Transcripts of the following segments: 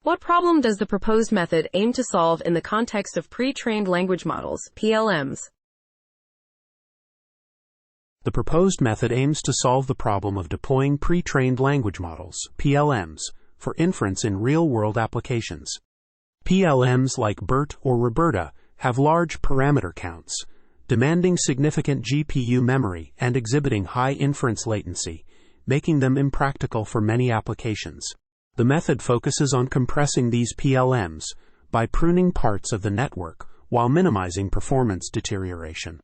What problem does the proposed method aim to solve in the context of pre-trained language models, PLMs? The proposed method aims to solve the problem of deploying pre-trained language models, PLMs, for inference in real-world applications. PLMs like BERT or Roberta have large parameter counts, demanding significant GPU memory and exhibiting high inference latency, making them impractical for many applications. The method focuses on compressing these PLMs by pruning parts of the network while minimizing performance deterioration.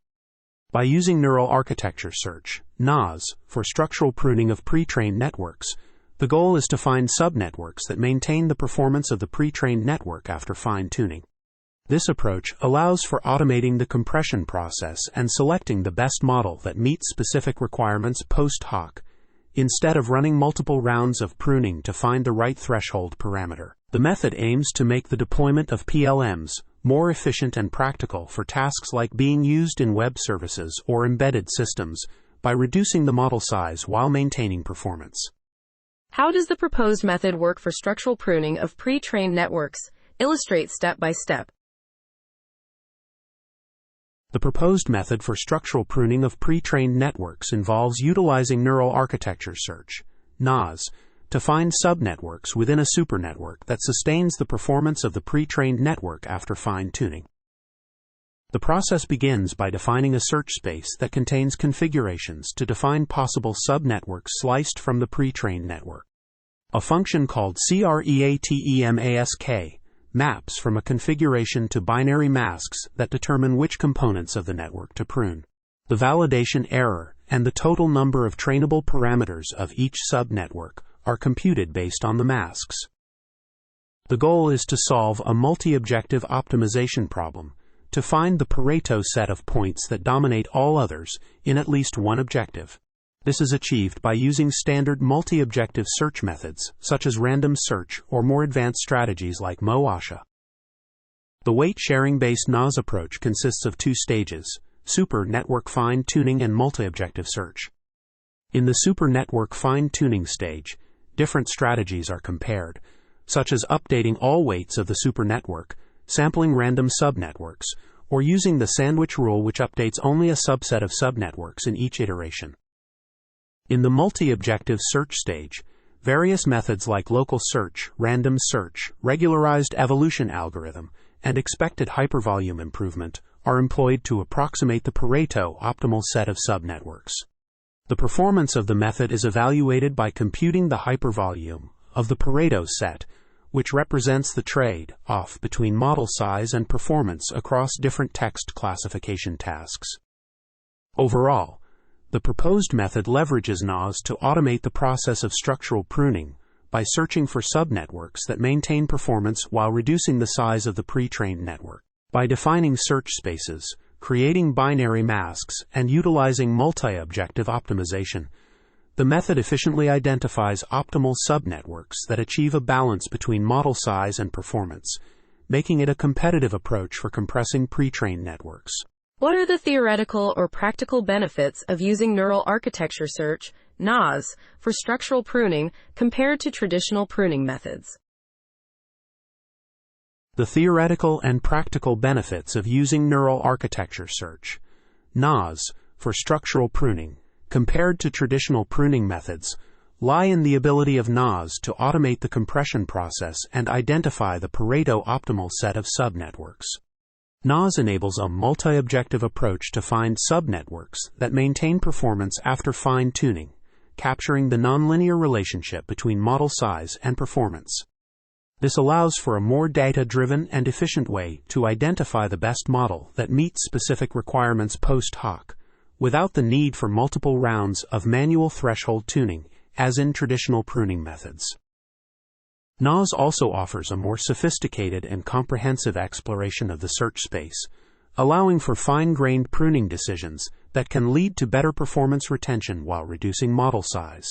By using neural architecture search, NAS, for structural pruning of pre-trained networks, the goal is to find subnetworks that maintain the performance of the pre-trained network after fine-tuning. This approach allows for automating the compression process and selecting the best model that meets specific requirements post hoc, instead of running multiple rounds of pruning to find the right threshold parameter. The method aims to make the deployment of PLMs more efficient and practical for tasks like being used in web services or embedded systems by reducing the model size while maintaining performance. How does the proposed method work for structural pruning of pre-trained networks? Illustrate step by step. The proposed method for structural pruning of pre-trained networks involves utilizing neural architecture search, NAS, to find subnetworks within a supernetwork that sustains the performance of the pre-trained network after fine-tuning. The process begins by defining a search space that contains configurations to define possible subnetworks sliced from the pre-trained network. A function called createmask maps from a configuration to binary masks that determine which components of the network to prune. The validation error and the total number of trainable parameters of each subnetwork are computed based on the masks. The goal is to solve a multi-objective optimization problem to find the Pareto set of points that dominate all others in at least one objective. This is achieved by using standard multi-objective search methods, such as random search or more advanced strategies like MoASHA. The weight-sharing-based NAS approach consists of two stages: super network fine-tuning and multi-objective search. In the super network fine-tuning stage, different strategies are compared, such as updating all weights of the super network, sampling random subnetworks, or using the sandwich rule, which updates only a subset of subnetworks in each iteration. In the multi-objective search stage, various methods like local search, random search, regularized evolution algorithm, and expected hypervolume improvement are employed to approximate the Pareto optimal set of subnetworks. The performance of the method is evaluated by computing the hypervolume of the Pareto set, which represents the trade-off between model size and performance across different text classification tasks. Overall, the proposed method leverages NAS to automate the process of structural pruning by searching for subnetworks that maintain performance while reducing the size of the pre-trained network. By defining search spaces, creating binary masks, and utilizing multi-objective optimization, the method efficiently identifies optimal subnetworks that achieve a balance between model size and performance, making it a competitive approach for compressing pre-trained networks. What are the theoretical or practical benefits of using neural architecture search, NAS, for structural pruning compared to traditional pruning methods? The theoretical and practical benefits of using neural architecture search, NAS, for structural pruning compared to traditional pruning methods lie in the ability of NAS to automate the compression process and identify the Pareto optimal set of subnetworks. NAS enables a multi-objective approach to find subnetworks that maintain performance after fine-tuning, capturing the nonlinear relationship between model size and performance. This allows for a more data-driven and efficient way to identify the best model that meets specific requirements post hoc, without the need for multiple rounds of manual threshold tuning, as in traditional pruning methods. NAS also offers a more sophisticated and comprehensive exploration of the search space, allowing for fine-grained pruning decisions that can lead to better performance retention while reducing model size.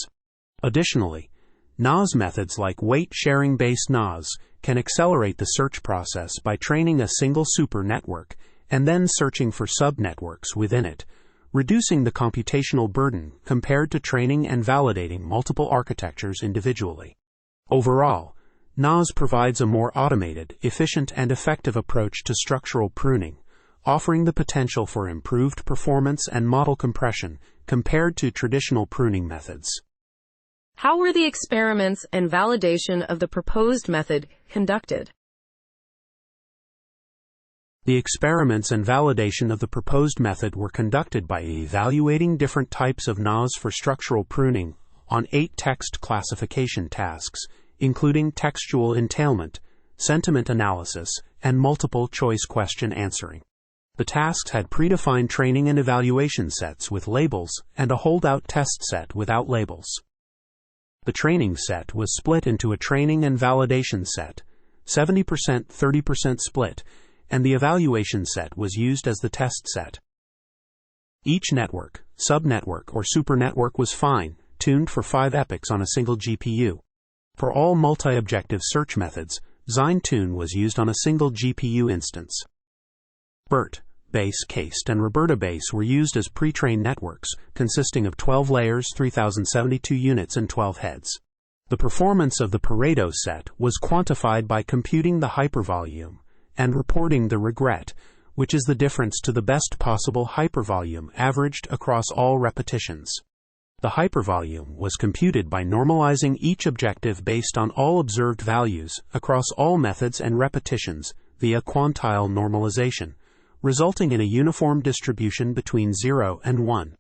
Additionally, NAS methods like weight-sharing-based NAS can accelerate the search process by training a single super network and then searching for subnetworks within it, reducing the computational burden compared to training and validating multiple architectures individually. Overall, NAS provides a more automated, efficient, and effective approach to structural pruning, offering the potential for improved performance and model compression compared to traditional pruning methods. How were the experiments and validation of the proposed method conducted? The experiments and validation of the proposed method were conducted by evaluating different types of NAS for structural pruning on 8 text classification tasks, including textual entailment, sentiment analysis, and multiple choice question answering. The tasks had predefined training and evaluation sets with labels and a holdout test set without labels. The training set was split into a training and validation set, 70% 30% split, and the evaluation set was used as the test set. Each network, subnetwork, or supernetwork was fine-tuned for 5 epochs on a single GPU. For all multi-objective search methods, Zine-Tune was used on a single GPU instance. BERT, base, cased, and Roberta base were used as pre-trained networks, consisting of 12 layers, 3072 units, and 12 heads. The performance of the Pareto set was quantified by computing the hypervolume and reporting the regret, which is the difference to the best possible hypervolume averaged across all repetitions. The hypervolume was computed by normalizing each objective based on all observed values across all methods and repetitions via quantile normalization, resulting in a uniform distribution between 0 and 1.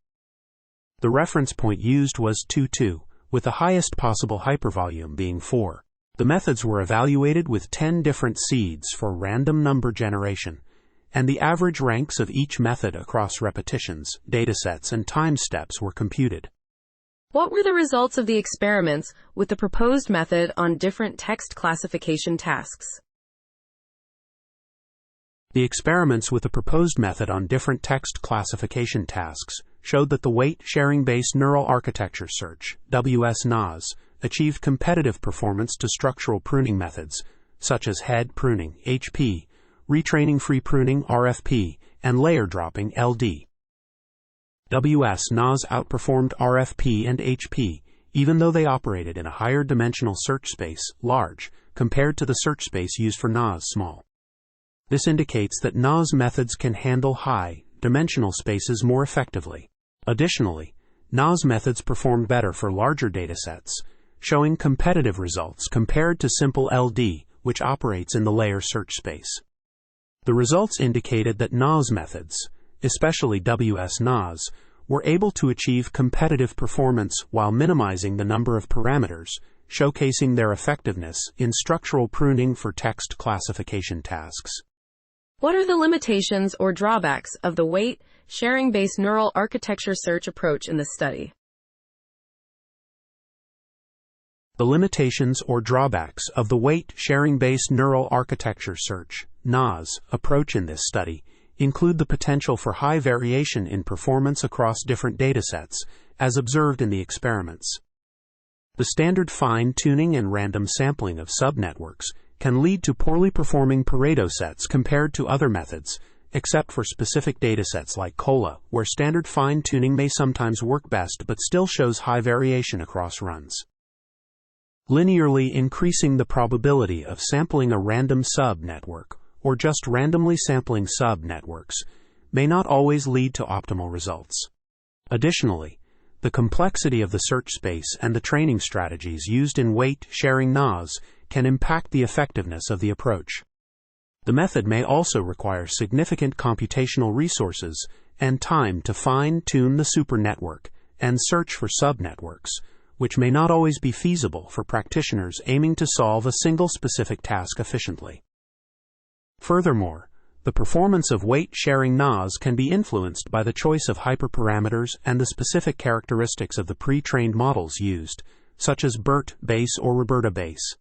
The reference point used was 2, with the highest possible hypervolume being 4. The methods were evaluated with 10 different seeds for random number generation, and the average ranks of each method across repetitions, datasets, and time steps were computed. What were the results of the experiments with the proposed method on different text classification tasks? The experiments with the proposed method on different text classification tasks showed that the weight-sharing-based neural architecture search, WS-NAS, achieved competitive performance to structural pruning methods, such as head pruning, HP, retraining-free pruning, RFP, and layer dropping, LD. WS-NAS outperformed RFP and HP, even though they operated in a higher dimensional search space, large, compared to the search space used for NAS, small. This indicates that NAS methods can handle high dimensional spaces more effectively. Additionally, NAS methods performed better for larger datasets, showing competitive results compared to simple LD, which operates in the layer search space. The results indicated that NAS methods, especially WS-NAS, were able to achieve competitive performance while minimizing the number of parameters, showcasing their effectiveness in structural pruning for text classification tasks. What are the limitations or drawbacks of the weight-sharing-based neural architecture search approach in the study? The limitations or drawbacks of the weight-sharing-based neural architecture search, NAS, approach in this study include the potential for high variation in performance across different datasets, as observed in the experiments. The standard fine-tuning and random sampling of subnetworks can lead to poorly performing Pareto sets compared to other methods, except for specific datasets like COLA, where standard fine-tuning may sometimes work best but still shows high variation across runs. Linearly increasing the probability of sampling a random subnetwork, or just randomly sampling subnetworks, may not always lead to optimal results. Additionally, the complexity of the search space and the training strategies used in weight-sharing NAS can impact the effectiveness of the approach. The method may also require significant computational resources and time to fine-tune the supernetwork and search for subnetworks, which may not always be feasible for practitioners aiming to solve a single specific task efficiently. Furthermore, the performance of weight-sharing NAS can be influenced by the choice of hyperparameters and the specific characteristics of the pre-trained models used, such as BERT base or Roberta base.